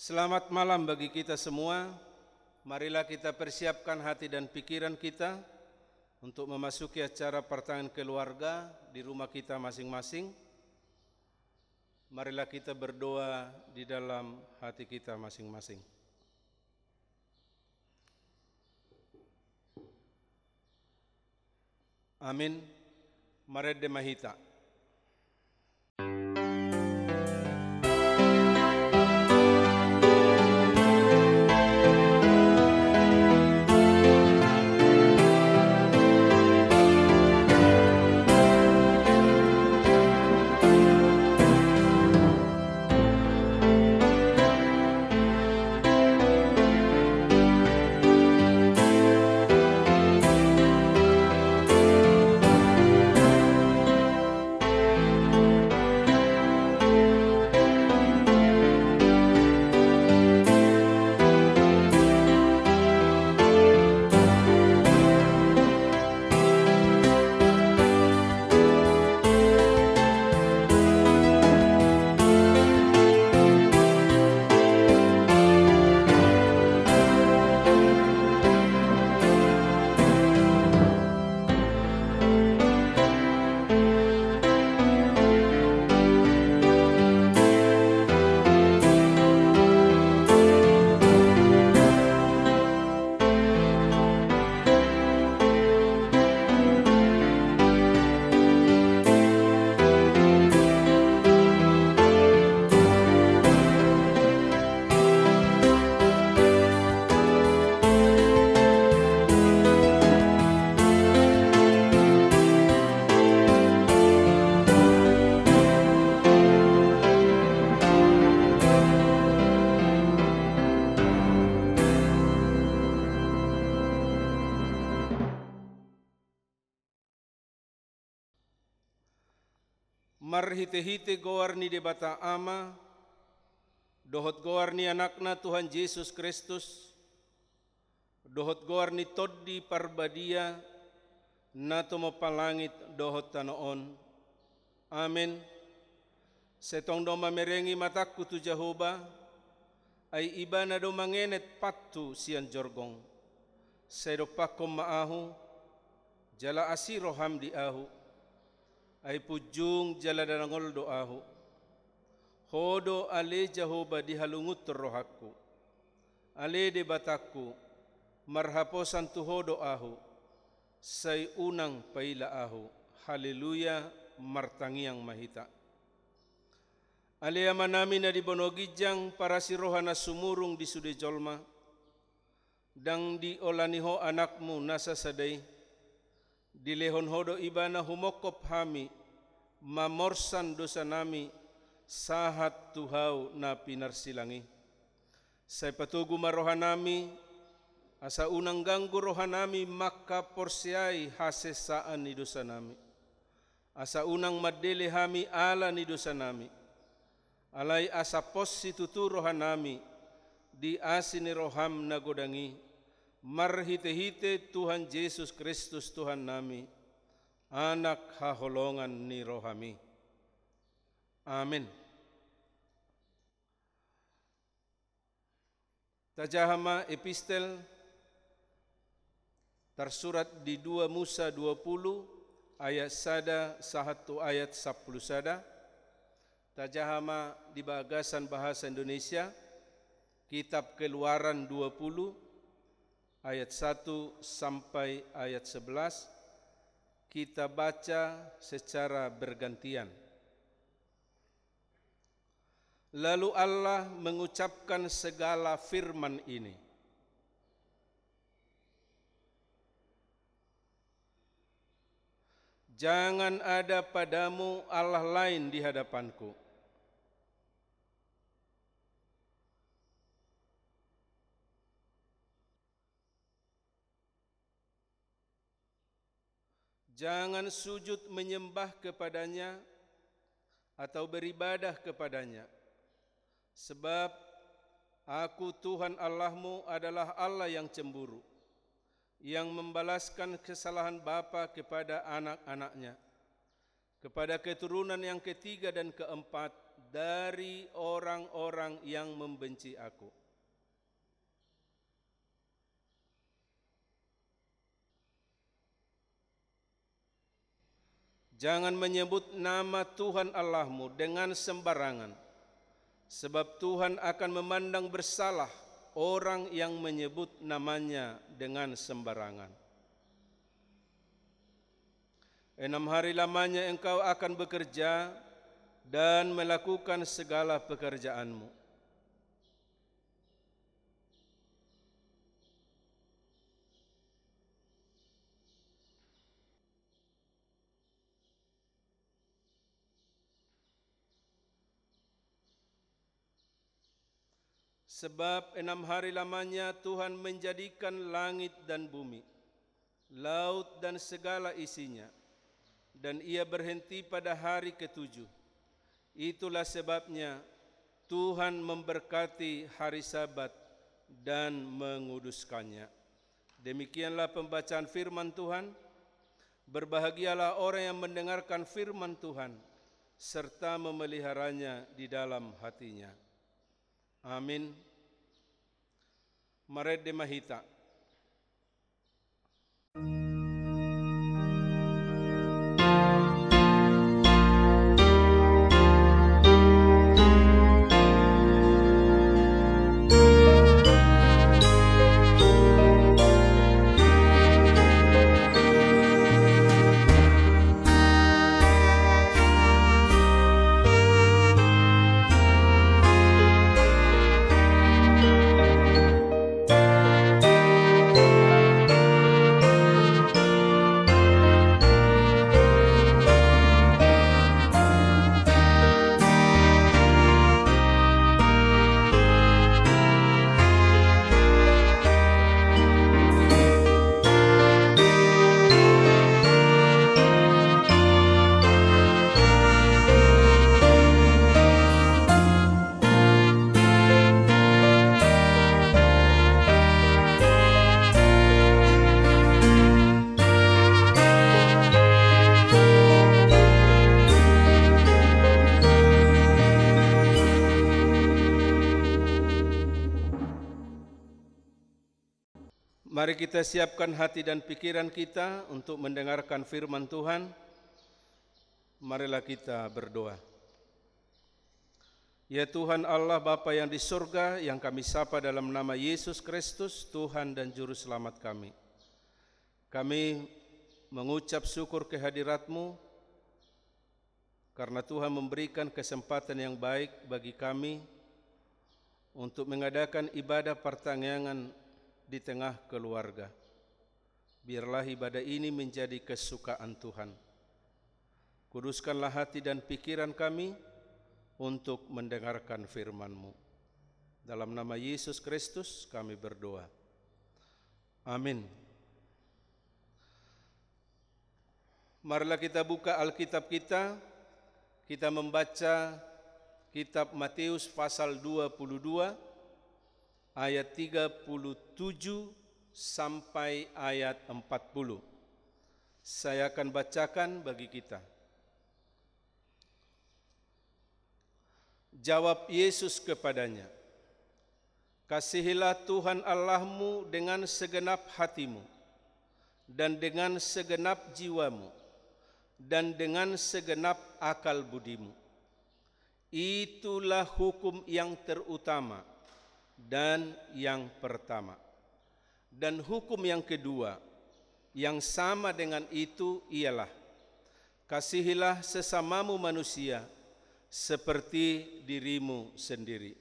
Selamat malam bagi kita semua. Marilah kita persiapkan hati dan pikiran kita untuk memasuki acara pertengahan keluarga di rumah kita masing-masing. Marilah kita berdoa di dalam hati kita masing-masing. Amin. Maredde mahita. Marhite-hite goarni debata ama, dohot goarni anakna Tuhan Yesus Kristus, dohot goarni toddi parbadia, nato mapalangit dohot tanoon. Amin. Setong do mamerengi matakku tu Jehovah, ay iba na do mangenet patu sian jorgong. Sedo pakom maahu, jala asiro hamdi ahu. Ay pujung jala darangol doahu. Hodo ale Jehovah dihalungut rohaku. Ale de bataku, marhaposan tu hodo ahu. Say unang paila ahu. Haleluya, martangiang mahita. Ale amanami na di bonogijang para si rohana sumurung di sude jolma. Dang di olaniho anakmu nasa sadai. Dilehon hodo ibana humokop hami, mamorsan dosa nami, sahat tuhau na pinarsilangi. Say patugu marohanami, asa unang ganggu rohanami maka porsiai hasesaan ni dosa nami. Asa unang madele hami ala ni dosa nami. Alay asa pos situtu rohanami, di asini roham nagodangi. Marhite-hite Tuhan Yesus Kristus Tuhan nami, anak haholongan ni rohami. Amin. Tajahama epistel tersurat di 2 Musa 20 ayat sada sahatu ayat 10 sada. Tajahama di bagasan bahasa Indonesia, kitab Keluaran 20 ayat 1 sampai ayat 11, kita baca secara bergantian. Lalu Allah mengucapkan segala firman ini. Jangan ada padamu Allah lain di hadapanku. Jangan sujud menyembah kepadanya atau beribadah kepadanya. Sebab aku Tuhan Allahmu adalah Allah yang cemburu, yang membalaskan kesalahan bapa kepada anak-anaknya, kepada keturunan yang ketiga dan keempat dari orang-orang yang membenci aku. Jangan menyebut nama Tuhan Allahmu dengan sembarangan, sebab Tuhan akan memandang bersalah orang yang menyebut namanya dengan sembarangan. 6 hari lamanya engkau akan bekerja dan melakukan segala pekerjaanmu. Sebab 6 hari lamanya Tuhan menjadikan langit dan bumi, laut dan segala isinya, dan Ia berhenti pada hari ke-7. Itulah sebabnya Tuhan memberkati hari Sabat dan menguduskannya. Demikianlah pembacaan firman Tuhan. Berbahagialah orang yang mendengarkan firman Tuhan serta memeliharanya di dalam hatinya. Amin. Maret de Mahita. Mari kita siapkan hati dan pikiran kita untuk mendengarkan firman Tuhan. Marilah kita berdoa. Ya Tuhan Allah Bapa yang di surga, yang kami sapa dalam nama Yesus Kristus, Tuhan dan Juru Selamat kami. Kami mengucap syukur kehadirat-Mu, karena Tuhan memberikan kesempatan yang baik bagi kami untuk mengadakan ibadah pertanggungan di tengah keluarga. Biarlah ibadah ini menjadi kesukaan Tuhan. Kuduskanlah hati dan pikiran kami untuk mendengarkan firman-Mu. Dalam nama Yesus Kristus kami berdoa. Amin. Marilah kita buka Alkitab kita. Kita membaca kitab Matius pasal 22 ayat 37 sampai ayat 40. Saya akan bacakan bagi kita. Jawab Yesus kepadanya, "Kasihilah Tuhan Allahmu dengan segenap hatimu, dan dengan segenap jiwamu, dan dengan segenap akal budimu. Itulah hukum yang terutama dan yang pertama. Dan hukum yang kedua, yang sama dengan itu ialah, kasihilah sesamamu manusia seperti dirimu sendiri.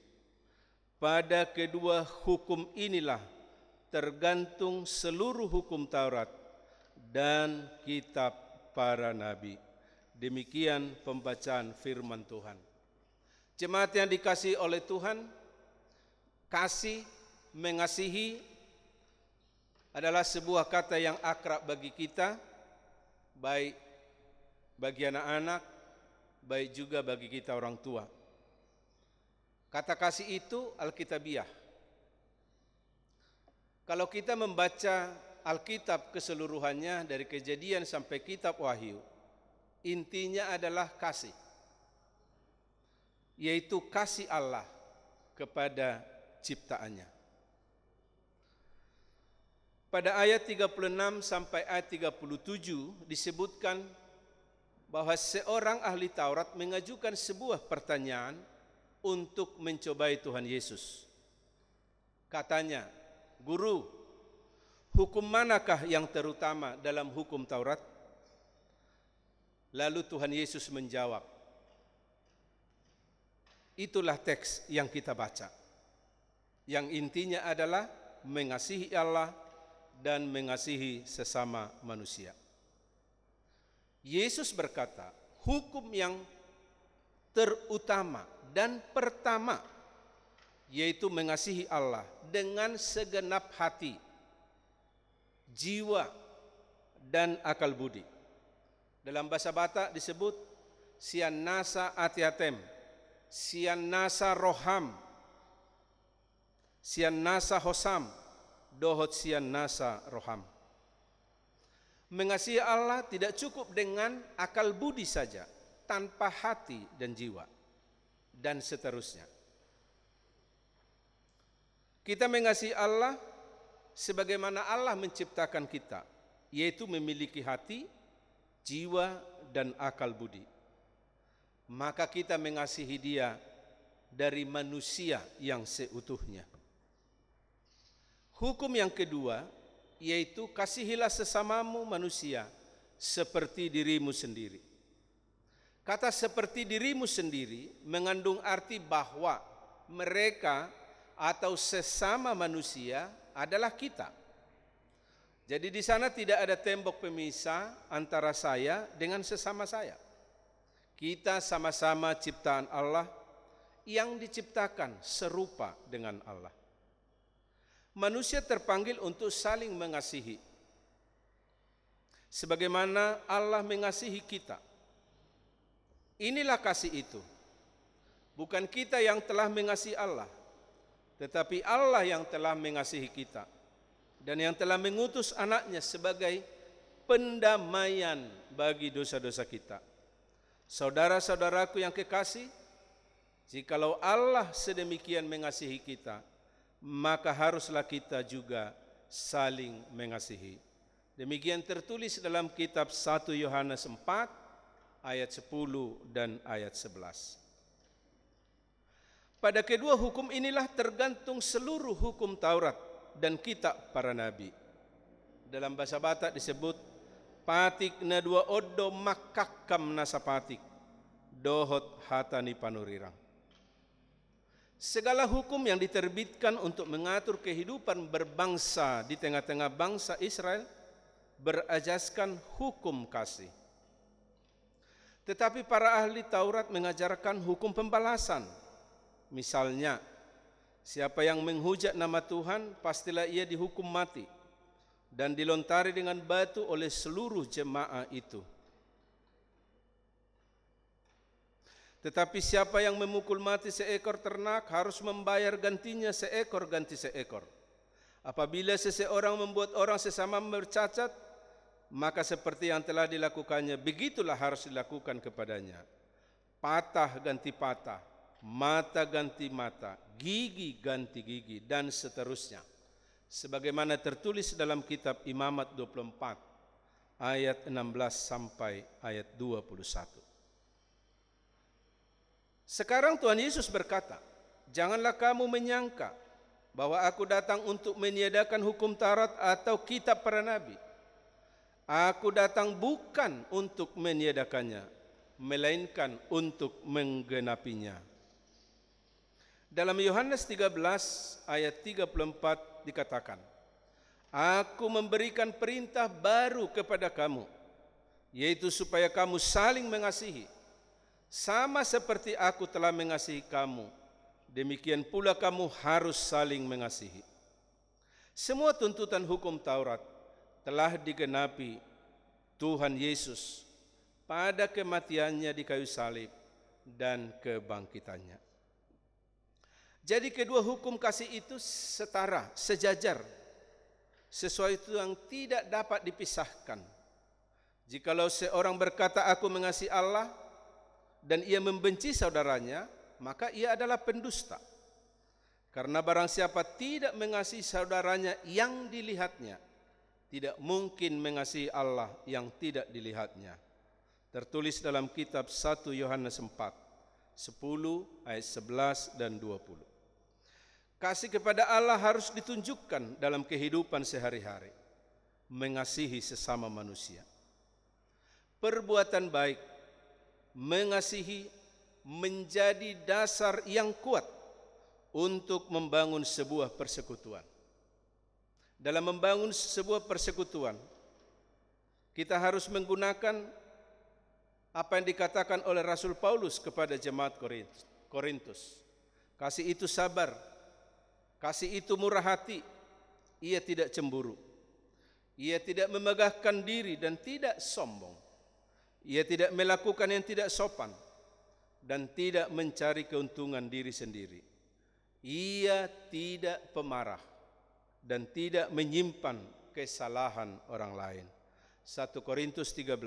Pada kedua hukum inilah tergantung seluruh hukum Taurat dan kitab para nabi." Demikian pembacaan firman Tuhan. Jemaat yang dikasihi oleh Tuhan, kasih, mengasihi adalah sebuah kata yang akrab bagi kita, baik bagi anak-anak, baik juga bagi kita orang tua. Kata kasih itu Alkitabiah. Kalau kita membaca Alkitab keseluruhannya dari Kejadian sampai kitab Wahyu, intinya adalah kasih. yaitu kasih Allah kepada ciptaannya. Pada ayat 36 sampai ayat 37 disebutkan bahwa seorang ahli Taurat mengajukan sebuah pertanyaan untuk mencobai Tuhan Yesus. Katanya, "Guru, hukum manakah yang terutama dalam hukum Taurat?" Lalu Tuhan Yesus menjawab, itulah teks yang kita baca, yang intinya adalah mengasihi Allah dan mengasihi sesama manusia. Yesus berkata, hukum yang terutama dan pertama yaitu mengasihi Allah dengan segenap hati, jiwa, dan akal budi. Dalam bahasa Batak disebut sian nasa atiatem, sian nasa roham, sian nasa hosam, dohot sian nasa roham. Mengasihi Allah tidak cukup dengan akal budi saja, tanpa hati dan jiwa, dan seterusnya. Kita mengasihi Allah sebagaimana Allah menciptakan kita, yaitu memiliki hati, jiwa, dan akal budi. Maka kita mengasihi Dia dari manusia yang seutuhnya. Hukum yang kedua yaitu kasihilah sesamamu manusia seperti dirimu sendiri. Kata seperti dirimu sendiri mengandung arti bahwa mereka atau sesama manusia adalah kita. Jadi di sana tidak ada tembok pemisah antara saya dengan sesama saya. Kita sama-sama ciptaan Allah yang diciptakan serupa dengan Allah. Manusia terpanggil untuk saling mengasihi, sebagaimana Allah mengasihi kita. Inilah kasih itu. Bukan kita yang telah mengasihi Allah, tetapi Allah yang telah mengasihi kita dan yang telah mengutus anaknya sebagai pendamaian bagi dosa-dosa kita. Saudara-saudaraku yang kekasih, jikalau Allah sedemikian mengasihi kita, maka haruslah kita juga saling mengasihi. Demikian tertulis dalam kitab 1 Yohanes 4 ayat 10 dan ayat 11. Pada kedua hukum inilah tergantung seluruh hukum Taurat dan kitab para nabi. Dalam bahasa Batak disebut patik na dua odo makakam nasapatik dohot hatani panurirang. Segala hukum yang diterbitkan untuk mengatur kehidupan berbangsa di tengah-tengah bangsa Israel berajaskan hukum kasih. Tetapi para ahli Taurat mengajarkan hukum pembalasan. Misalnya, siapa yang menghujat nama Tuhan, pastilah ia dihukum mati dan dilontari dengan batu oleh seluruh jemaah itu. Tetapi siapa yang memukul mati seekor ternak harus membayar gantinya seekor ganti seekor. Apabila seseorang membuat orang sesama bercacat, maka seperti yang telah dilakukannya, begitulah harus dilakukan kepadanya. Patah ganti patah, mata ganti mata, gigi ganti gigi, dan seterusnya. Sebagaimana tertulis dalam kitab Imamat 24 ayat 16 sampai ayat 21. Sekarang Tuhan Yesus berkata, janganlah kamu menyangka bahwa aku datang untuk meniadakan hukum Taurat atau kitab para nabi. Aku datang bukan untuk meniadakannya, melainkan untuk menggenapinya. Dalam Yohanes 13 ayat 34 dikatakan, aku memberikan perintah baru kepada kamu, yaitu supaya kamu saling mengasihi. Sama seperti aku telah mengasihi kamu, demikian pula kamu harus saling mengasihi. Semua tuntutan hukum Taurat telah digenapi Tuhan Yesus pada kematiannya di kayu salib dan kebangkitannya. Jadi kedua hukum kasih itu setara, sejajar, sesuatu yang tidak dapat dipisahkan. Jikalau seorang berkata aku mengasihi Allah dan ia membenci saudaranya, maka ia adalah pendusta. Karena barang siapa tidak mengasihi saudaranya yang dilihatnya, tidak mungkin mengasihi Allah yang tidak dilihatnya. Tertulis dalam kitab 1 Yohanes 4, 10 ayat 11 dan 20. Kasih kepada Allah harus ditunjukkan dalam kehidupan sehari-hari, mengasihi sesama manusia. Perbuatan baik, mengasihi menjadi dasar yang kuat untuk membangun sebuah persekutuan. Dalam membangun sebuah persekutuan, kita harus menggunakan apa yang dikatakan oleh Rasul Paulus kepada jemaat Korintus. Kasih itu sabar, kasih itu murah hati, ia tidak cemburu, ia tidak memegahkan diri dan tidak sombong, ia tidak melakukan yang tidak sopan dan tidak mencari keuntungan diri sendiri. Ia tidak pemarah dan tidak menyimpan kesalahan orang lain. 1 Korintus 13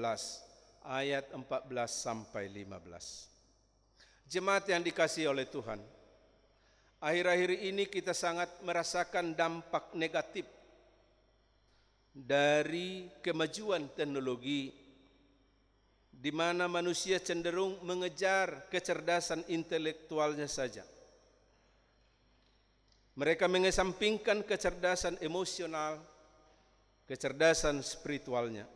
ayat 14 sampai 15. Jemaat yang dikasihi oleh Tuhan, akhir-akhir ini kita sangat merasakan dampak negatif dari kemajuan teknologi, di mana manusia cenderung mengejar kecerdasan intelektualnya saja. Mereka mengesampingkan kecerdasan emosional, kecerdasan spiritualnya.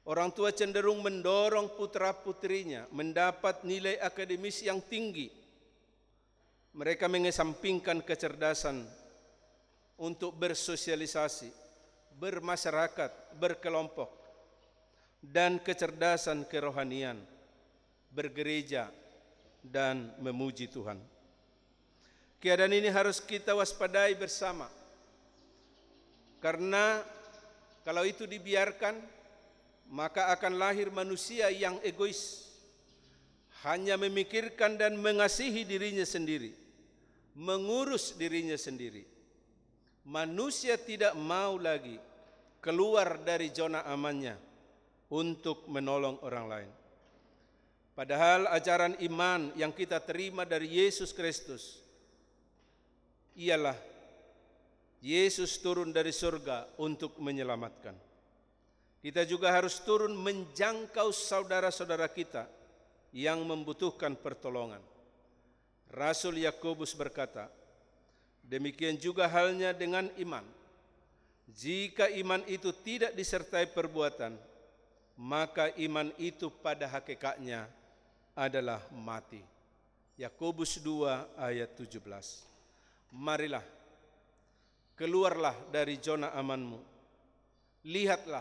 Orang tua cenderung mendorong putra-putrinya mendapat nilai akademis yang tinggi. Mereka mengesampingkan kecerdasan untuk bersosialisasi, bermasyarakat, berkelompok, dan kecerdasan kerohanian, bergereja, dan memuji Tuhan. Keadaan ini harus kita waspadai bersama, karena kalau itu dibiarkan, maka akan lahir manusia yang egois, hanya memikirkan dan mengasihi dirinya sendiri, mengurus dirinya sendiri. Manusia tidak mau lagi keluar dari zona amannya untuk menolong orang lain. Padahal ajaran iman yang kita terima dari Yesus Kristus ialah Yesus turun dari surga untuk menyelamatkan. Kita juga harus turun menjangkau saudara-saudara kita yang membutuhkan pertolongan. Rasul Yakobus berkata, demikian juga halnya dengan iman. Jika iman itu tidak disertai perbuatan, maka iman itu pada hakikatnya adalah mati. Yakobus 2 ayat 17. Marilah, keluarlah dari zona amanmu. Lihatlah,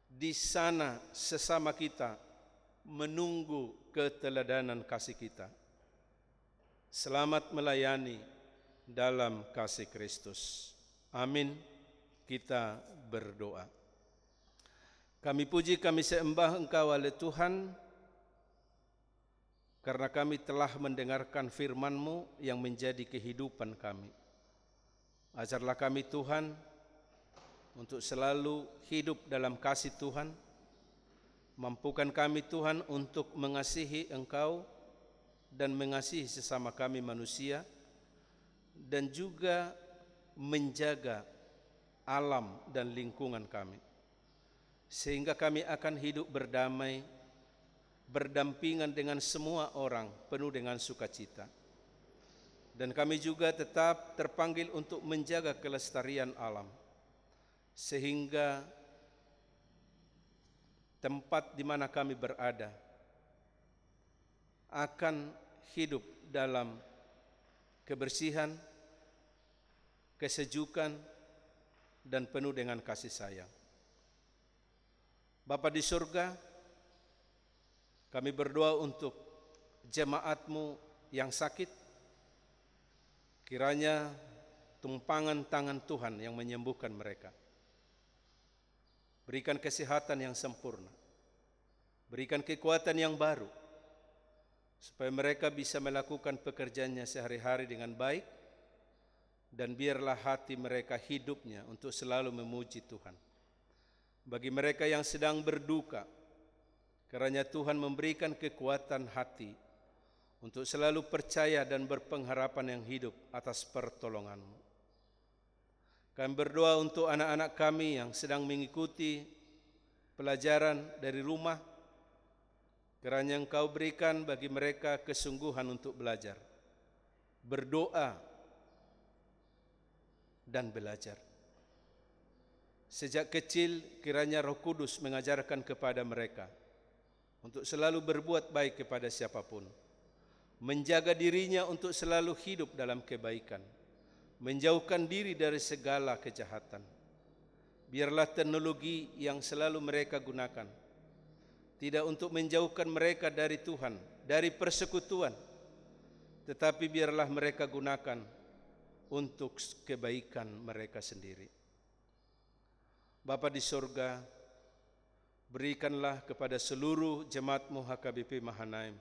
di sana sesama kita menunggu keteladanan kasih kita. Selamat melayani dalam kasih Kristus. Amin. Kita berdoa. Kami puji, kami sembah Engkau wahai Tuhan, karena kami telah mendengarkan firman-Mu yang menjadi kehidupan kami. Ajarlah kami Tuhan untuk selalu hidup dalam kasih Tuhan. Mampukan kami Tuhan untuk mengasihi Engkau dan mengasihi sesama kami manusia, dan juga menjaga alam dan lingkungan kami, sehingga kami akan hidup berdamai, berdampingan dengan semua orang penuh dengan sukacita. Dan kami juga tetap terpanggil untuk menjaga kelestarian alam, sehingga tempat di mana kami berada akan hidup dalam kebersihan, kesejukan, dan penuh dengan kasih sayang. Bapa di surga, kami berdoa untuk jemaat-Mu yang sakit. Kiranya tumpangan tangan Tuhan yang menyembuhkan mereka. Berikan kesehatan yang sempurna. Berikan kekuatan yang baru, supaya mereka bisa melakukan pekerjaannya sehari-hari dengan baik, dan biarlah hati mereka hidupnya untuk selalu memuji Tuhan. Bagi mereka yang sedang berduka, kiranya Tuhan memberikan kekuatan hati untuk selalu percaya dan berpengharapan yang hidup atas pertolongan-Mu. Kami berdoa untuk anak-anak kami yang sedang mengikuti pelajaran dari rumah, kiranya Engkau berikan bagi mereka kesungguhan untuk belajar, berdoa, dan belajar. Sejak kecil kiranya Roh Kudus mengajarkan kepada mereka untuk selalu berbuat baik kepada siapapun, menjaga dirinya untuk selalu hidup dalam kebaikan, menjauhkan diri dari segala kejahatan. Biarlah teknologi yang selalu mereka gunakan tidak untuk menjauhkan mereka dari Tuhan, dari persekutuan, tetapi biarlah mereka gunakan untuk kebaikan mereka sendiri. Bapa di sorga, berikanlah kepada seluruh jemaat-Mu HKBP Mahanaim,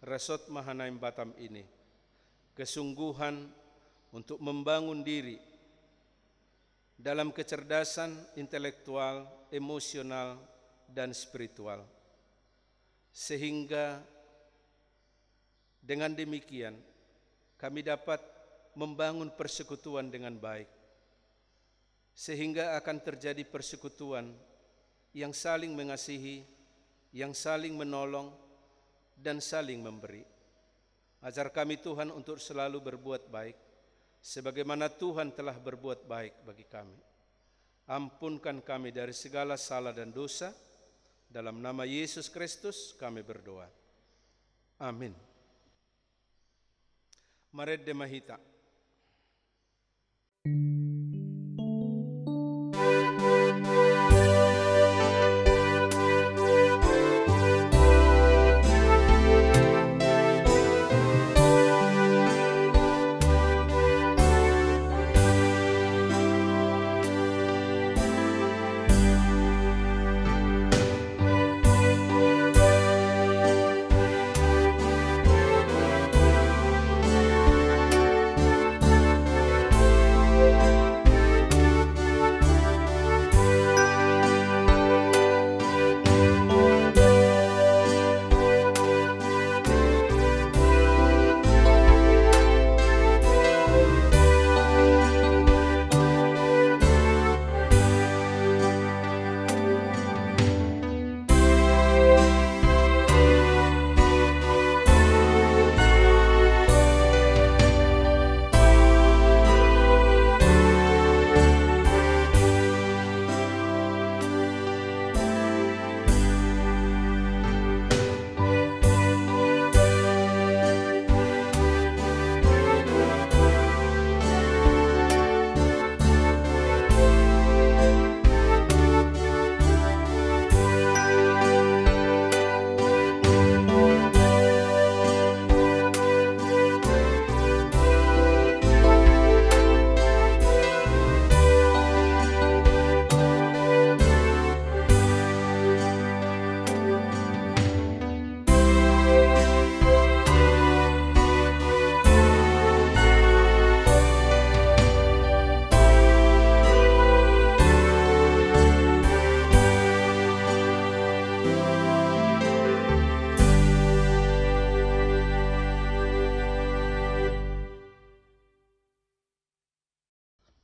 Resort Mahanaim Batam ini, kesungguhan untuk membangun diri dalam kecerdasan intelektual, emosional, dan spiritual, sehingga dengan demikian kami dapat membangun persekutuan dengan baik, sehingga akan terjadi persekutuan yang saling mengasihi, yang saling menolong, dan saling memberi. Ajar kami Tuhan untuk selalu berbuat baik, sebagaimana Tuhan telah berbuat baik bagi kami. Ampunkan kami dari segala salah dan dosa. Dalam nama Yesus Kristus kami berdoa. Amin. Mari Demahita.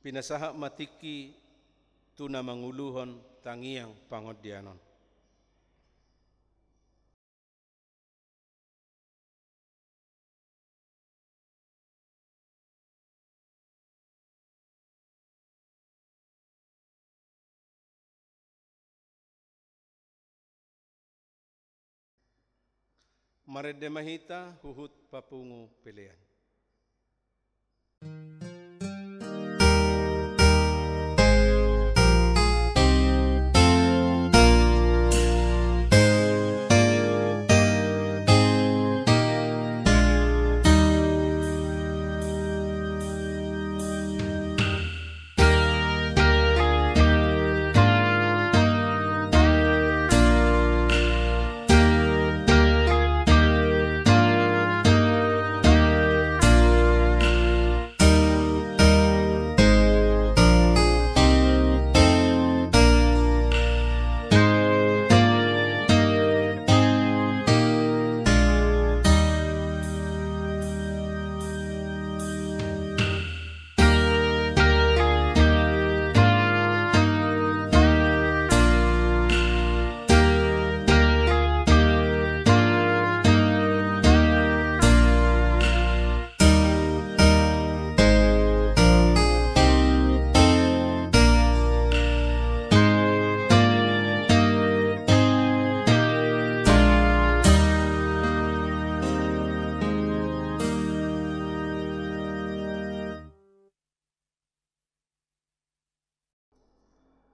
Pinasaha matiki tuna manguluhon tangiang pangodianon. Mari Demahita huhut papungu pilihan.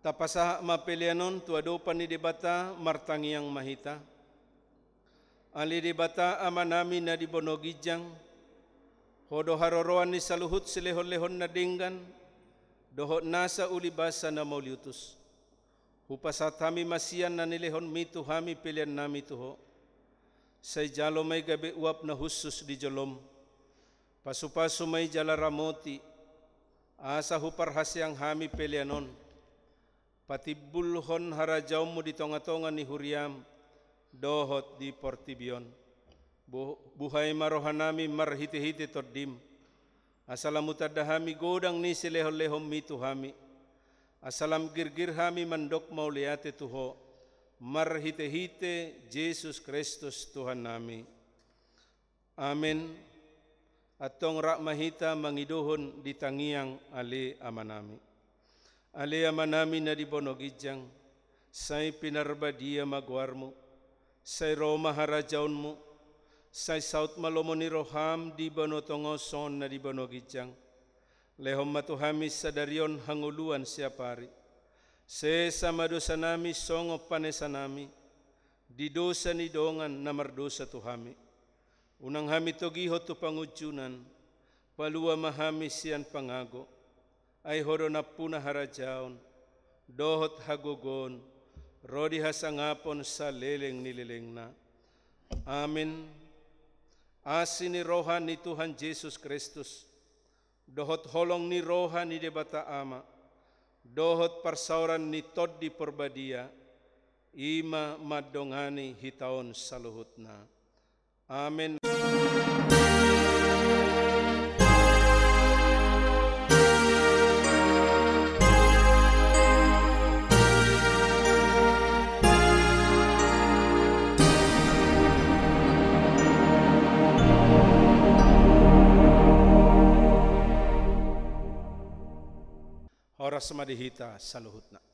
Tapasa mapelianon tuadopan ni debata martangiang mahita. Ali debata amanami na dibonogijang. Hodo haroroan ni saluhut silehon-lehon na dinggan. Dohot nasa ulibasa na mauliutus. Hupasat hami masian na nilehon mitu hami pilihan nami tuho. Say jalo may gabi uap na husus di jolom. Pasu-pasu may jala ramoti. Asa huparhasyang hami pilihanon. Patibulhon harajaw mo di tonga-tonga ni Huriam. Dohot di Portibion. Buhay marohanami marhiti-hiti tordim. Asalam utadahami godang ni silehon-lehon mitu hami. Asalam girgir hami mandok mauliate tuho. Marhite-hite Yesus Kristus Tuhan nami. Amin. Atong rak mahita mangiduhon di tangiang ali amanami. Ali amanami na di bonogijang. Say pinarbadia magwarmo. Say Roma harajaunmu. Say saut malomo ni roham di banotongoson na di bonogijang. Lehom matuhamis sa darion hanguluan siapari. Se sama dosa nami songo panesa nami. Di dosa ni dongan na mardosa tuhami. Unang hami togiho tu pangujunan. Palua mahami sian pangago. Ay horo na puna harajaon. Dohot hagogon. Rodi hasangapon sa leleng nileleng na. Amin. Asin ni rohan ni Tuhan Yesus Kristus. Dohot holong ni rohan ni debata ama. Dohot parsauran ni tod di porbadia. Ima madongani hitaon saluhutna. Amin. Oras madihita saluhutna.